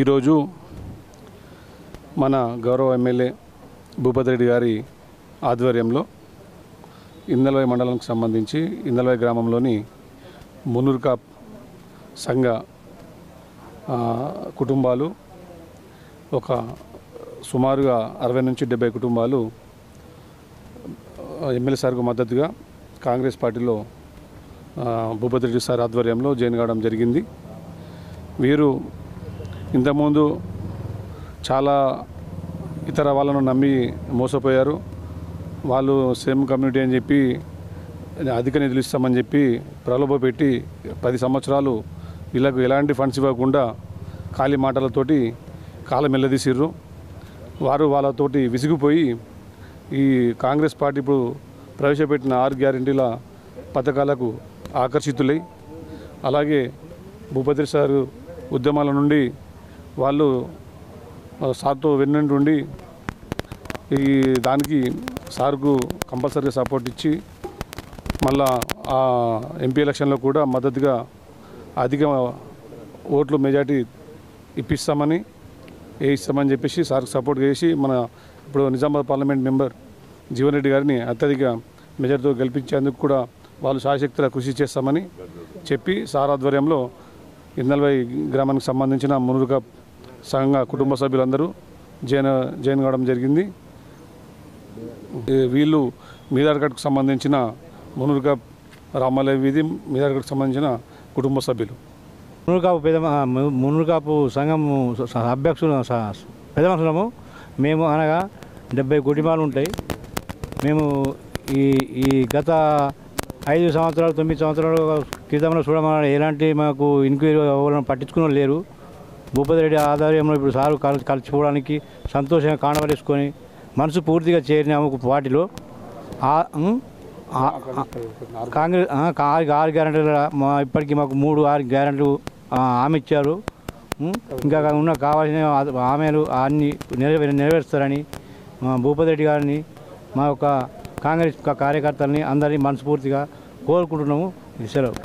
ఈరోజు మన గౌరవ ఎమ్మెల్యే భూపతి రెడ్డి గారి ఆధ్వర్యంలో ఇందల్వాయి మండలానికి సంబంధించి ఇందల్వాయి గ్రామంలోని మునూర్కాప్ సంఘ కుటుంబాలు ఒక సుమారుగా 60 నుంచి 70 కుటుంబాలు ఎమ్మెల్యే సార్కు మద్దతుగా కాంగ్రెస్ పార్టీలో భూపతి రెడ్డి సార్ ఆధ్వర్యంలో జాయిన్ కావడం జరిగింది. వీరు ఇంతకుముందు చాలా ఇతర వాళ్ళను నమ్మి మోసపోయారు. వాళ్ళు సేమ్ కమ్యూనిటీ అని చెప్పి అధిక నిధులు ఇస్తామని చెప్పి ప్రలోభ పెట్టి 10 సంవత్సరాలు వీళ్ళకు ఎలాంటి ఫండ్స్ ఇవ్వకుండా ఖాళీ మాటలతోటి కాలం ఎల్లదీసిర్రు. వారు వాళ్ళతోటి విసిగిపోయి ఈ కాంగ్రెస్ పార్టీ ఇప్పుడు ప్రవేశపెట్టిన 6 గ్యారెంటీల పథకాలకు ఆకర్షితులై అలాగే భూపతి సారు ఉద్యమాల నుండి వాళ్ళు సార్తో వెన్నంటుండి ఈ దానికి సార్కు కంపల్సరీగా సపోర్ట్ ఇచ్చి మళ్ళా ఆ ఎంపీ ఎలక్షన్లో కూడా మద్దతుగా అధిక ఓట్లు మెజార్టీ ఇప్పిస్తామని ఇస్తామని చెప్పేసి సార్కు సపోర్ట్ చేసి మన ఇప్పుడు నిజామాబాద్ పార్లమెంట్ మెంబర్ జీవన్ రెడ్డి గారిని అత్యధిక మెజార్టీతో గెలిపించేందుకు కూడా వాళ్ళు శాయశక్తుల కృషి చేస్తామని చెప్పి సార్ ఆధ్వర్యంలో ఇందల్వాయి గ్రామానికి సంబంధించిన మునూర్కాప్ సంఘ కుటుంబ సభ్యులందరూ జాయిన్ కావడం జరిగింది. వీళ్ళు మీదార్ఘట్కు సంబంధించిన మునూర్కాప్ రామాలయ వీధి మీదార్ఘట్కు సంబంధించిన కుటుంబ సభ్యులు. మునూర్కాపు సంఘం అధ్యక్షులు పెద్ద మనుషులము. మేము అనగా 70 కుటుంబాలు ఉంటాయి. మేము ఈ గత 5 సంవత్సరాలు 9 సంవత్సరాలు క్రితంలో చూడమని ఎలాంటి మాకు ఇంక్వైరీ ఎవరైనా పట్టించుకున్న లేరు. భూపతి రెడ్డి ఆధ్వర్యంలో ఇప్పుడు సారు కలిసిపోవడానికి సంతోషంగా కాండవలేసుకొని మనసు పూర్తిగా చేరినాము పార్టీలో. కాంగ్రెస్ 6 గ్యారెంటీలు ఇప్పటికీ మాకు 6 గ్యారెంటీలు హామీ ఇచ్చారు. ఇంకా ఉన్న కావాల్సిన హామీలు అన్నీ నెరవేరుస్తారని మా భూపతి రెడ్డి గారిని మా యొక్క కాంగ్రెస్ కార్యకర్తలని అందరినీ మనస్ఫూర్తిగా కోరుకుంటున్నాము. సెలవు.